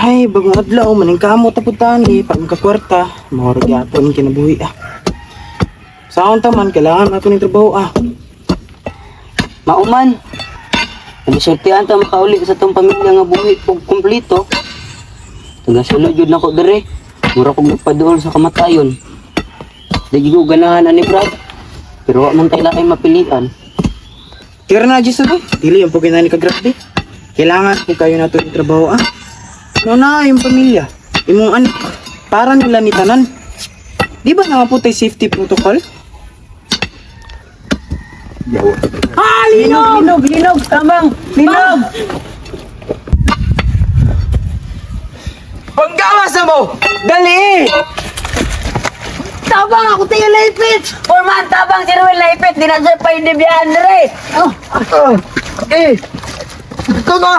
Ay, bagong adlaw, maning kamot na putani, pag makakwarta, mahurag yapon kinabuhi Saan taman, kailangan nato ng trabaho Mauman. Nagsultian ta makauli sa tong pamilya nga buhi ug kumpleto. Tagasulod jud nako dire. Mura kog nagpaduol sa kamatayon. Dagi ko ganahan ani Brad. Pero wa man tay lakay mapilian. Tira na, Jis, dili yung pagkina ni kagrabe. Kailangan kung kayo nato ng trabaho No na, yung pamilya. Imong anak, para nila ni tanan. Di ba naman po tayo safety protocol? Linog! Linog! Tamang! Linog! Paggawas na mo! Dali! Tabang ako tayo laipit! Forman, tabang si Ruel laipit! Di na siya pa yung dibihan dire! Ito na!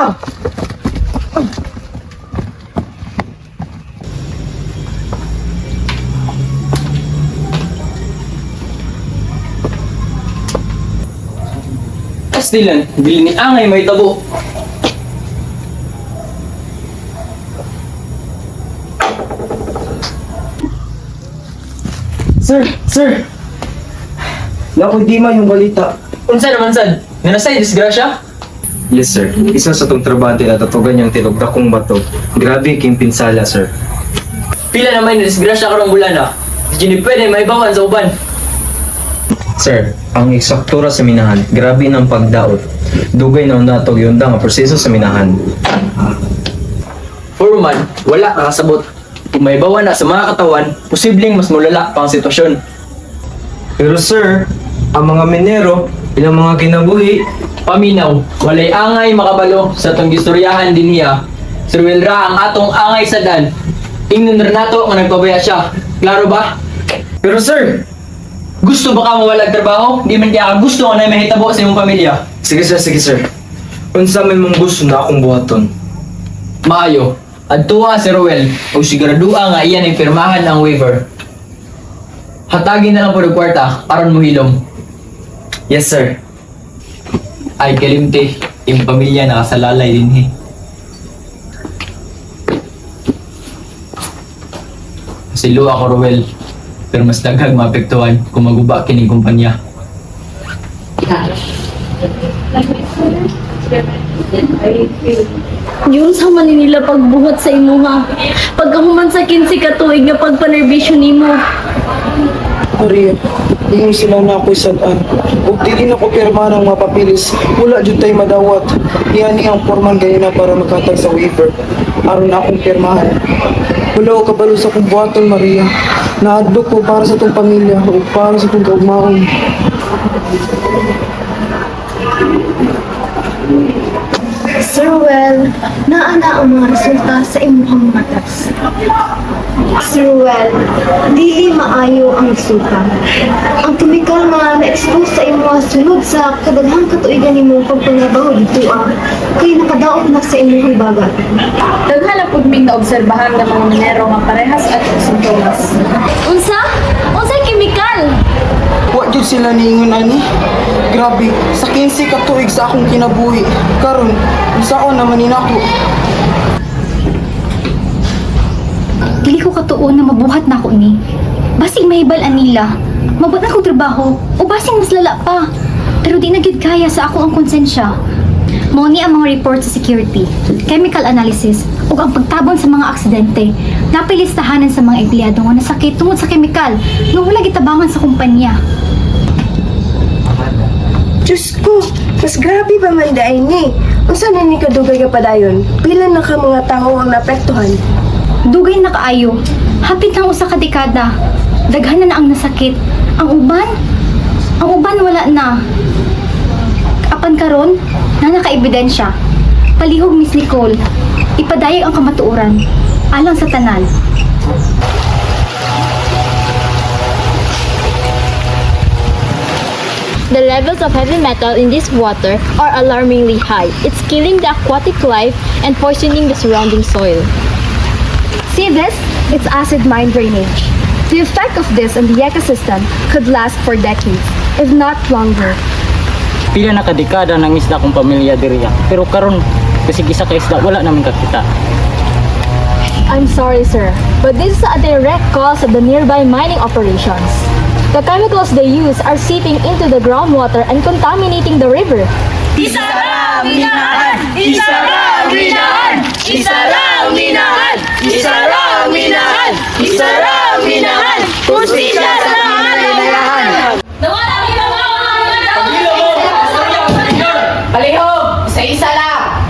Pastilan, bili ni Angay may tabo. Sir! Naku, di ma yung balita. Unsa naman sad? Nga nasa'y disgrasya? Yes, sir. Isa sa tong trabante na tatugan niyang tilog dakong bato. Grabe king pinsala, sir. Pila naman na disgrasya karong bulan Di ni pwede maibawan sa uban. Sir, ang eksaktura sa minahan, grabe ng pagdaot. Dugay na natog yung nga proseso sa minahan. Foreman, wala nakasabot. Kung maibawan na sa mga katawan, posibleng mas mulala pa ang sitwasyon. Pero sir, ang mga minero, ilang mga kinabuhi, Paminaw, walay angay makabalo sa tong gistoryahan din niya. Sir Wilra ang atong angay sa dan. Ingnon rin nato nga nagpabaya siya. Klaro ba? pero sir, Gusto ba ka mawalag trabaho? Di man kaya ka gusto nga na mahitabo sa iyong pamilya. sige sir. Unsa may mong gusto na akong buhaton. Maayo, adtuwa si Ruel o siguraduha nga iyan ay pirmahan ang waiver. Hatagin na lang po ng kwarta aron mo hilom. Yes, sir. Ay kalimte, yung pamilya nakasalalay din Silo ako Ruel, pero mas daghang maapektuhan kung maguba kining kumpanya. Yun sa man nila pagbuhat sa imuha. Pagkahuman sa 15 ka tuig nga pagpanerbisyon nimo. Maria, yung sila na ako'y sadaan. Huwag dili na ko pirma ng mapapilis. Wala dyan tayo madawat. Iyan ang forman ganyan na para makatag sa waiver. Aron na akong pirmahan. Wala ko kabalo sa kong buhaton, Maria. Naadlok ko para sa tong pamilya o para sa tong kaugmaon. Sir Well, naana ang mga resulta sa imuhang matas. Sir Well, dili maayo ang resulta. Ang chemical nga na-expose sa imuha sunod sa kadaghang katuigan nimo pagpangabaho dito kay nakadaot na sa imuhang bagat. Daghan na pud ming naobserbahan ng mga minero nga parehas at sintomas. Unsa? Unsay chemical? Wa jud sila niingon ani. Grabe, sa 15 ka tuig sa akong kinabuhi. Karon, unsaon naman ninako? Dili ko katuon na mabuhat na ako ni. Basig mahibalan nila. Mabot na kong trabaho o basig mas lala pa. Pero di na gyud kaya sa ako ang konsensya. Mao ni ang mga report sa security, chemical analysis ug ang pagtabon sa mga aksidente. Napilistahanan sa mga empleyado nga nasakit tungod sa chemical nga wala gitabangan sa kumpanya. Diyos ko, mas grabe ba man dahil ni? Unsa na ni kadugay ka padayon? Pila na ka mga tao ang naapektuhan? Dugay na kaayo. Hapit ng usa ka dekada. Daghan na ang nasakit. Ang uban wala na. Apan karon, na nakaebidensya. Palihog Miss Nicole. Ipadayag ang kamatuoran. Alang sa tanan. The levels of heavy metal in this water are alarmingly high. It's killing the aquatic life and poisoning the surrounding soil. See this? It's acid mine drainage. The effect of this on the ecosystem could last for decades, if not longer. Pila na kadekada ng isda kong pamilya diriya. Pero karon kasi isa ka isda wala naman kakita. I'm sorry, sir, but this is a direct cause of the nearby mining operations. The chemicals they use are seeping into the groundwater and contaminating the river. Palihog, isa-isa lang.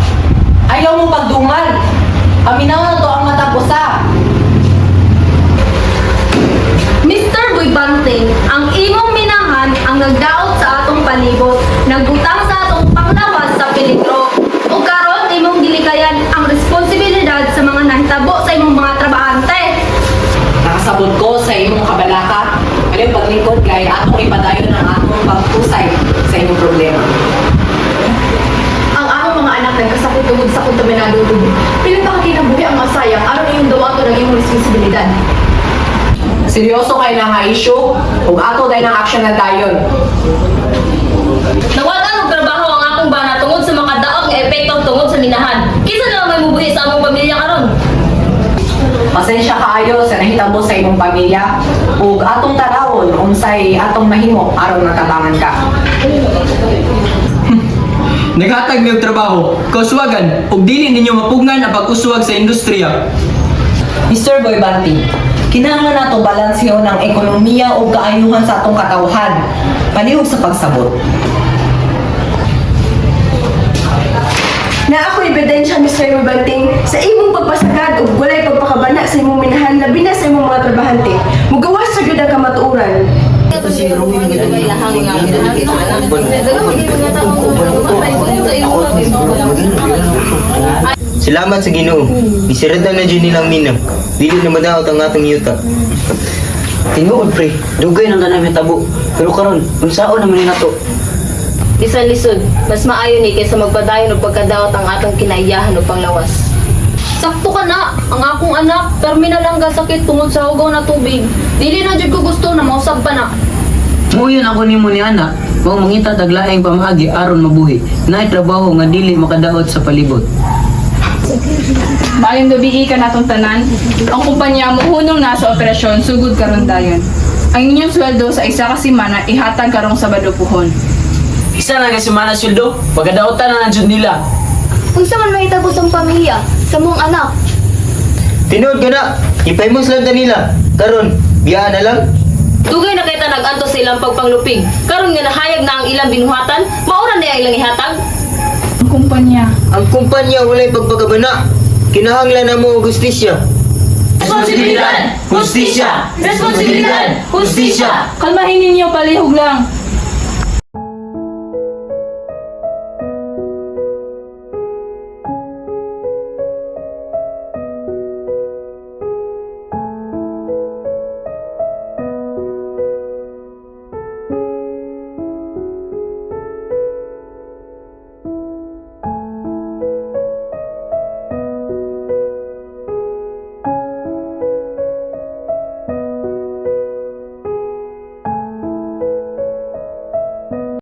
Ayaw mo pagdungan. Aminaw na to ang matapusa. Mr. Buibanting, ang imong minahan ang nagdaot sa atong palibot, nagbutang sa atong panglawas sa peligro. O karon imong gilikayan ang responsibilidad sa mga nahitabo sa imong mga trabahante. Nakasabot ko sa imong kabalaka. Ayaw paglingkod kay atong ipadayon ang atong pagtusay sa imong problema. Ang among mga anak nagkasakit tungod sa kontaminado tubig. Pilit pa kinabuhi ang masayang aron iyong daw ato ng iyong responsibilidad. Seryoso kay na nga issue ug ato dahil ng action na dayon. Nawalan og trabaho ang akong bana tungod sa makadaot nga epekto tungod sa minahan. Kinsa na may mubuhi sa among pamilya karon? Pasensya kaayo sa nahitabo sa imong pamilya ug atong tarawon unsay atong mahimo aron matabangan ka. Naghatag mi og trabaho, kauswagan, ug dili ninyo mapugnan ang pag-uswag sa industriya. Mr. Boybanti, kinahanglan nato balansyon ang ekonomiya ug kaayuhan sa atong katawhan, palihog sa pagsabot. Na ako ebidensya, Mr. Buibanting, sa imong pagpasagad ug walay pagpakabana sa imong minahan labi na sa imong mga trabahante. Mugawas sa gyud ang kamatuoran. Salamat sa Ginoo. Isirada na dyan nilang mina. Dili na madaot ang atong yuta. Tinuod pre, dugay nang tanang tabo. Pero karon, unsaon naman ni nato? Bisan lisod, mas maayo ni kaysa magpadayon og pagkadaot ang atong kinaiyahan o panglawas. Sakto ka na, ang akong anak, terminal lang gasakit tungod sa hugaw na tubig. Dili na jud ko gusto na mausab pa na. Muyon ako nimo ni anak, kung mangita taglaing pamaagi aron mabuhi. Naay trabaho nga dili makadaot sa palibot. Maayong gabi ka natong tanan. Ang kumpanya mo hunong nasa operasyon sugod karon dayon. Ang inyong sweldo sa isa ka semana ihatag karong Sabado puhon. Isa na nga si Mana Sildo, pagkadaotan na nandiyon nila. Unsa man mahitabo sa pamilya, sa mong anak? Tinuod ka na, ipay mo sila nila. Karon, biyaan na lang. Dugay na kayta nag-anto sa ilang pagpanglupig. Karon nga nahayag na ang ilang binuhatan, maura na ilang ihatag. Ang kumpanya. Ang kumpanya walay pagpagabana. Kinahanglan na mo og hustisya. Responsibilidad! Hustisya! Responsibilidad! Hustisya! Kalmahin ninyo palihog lang.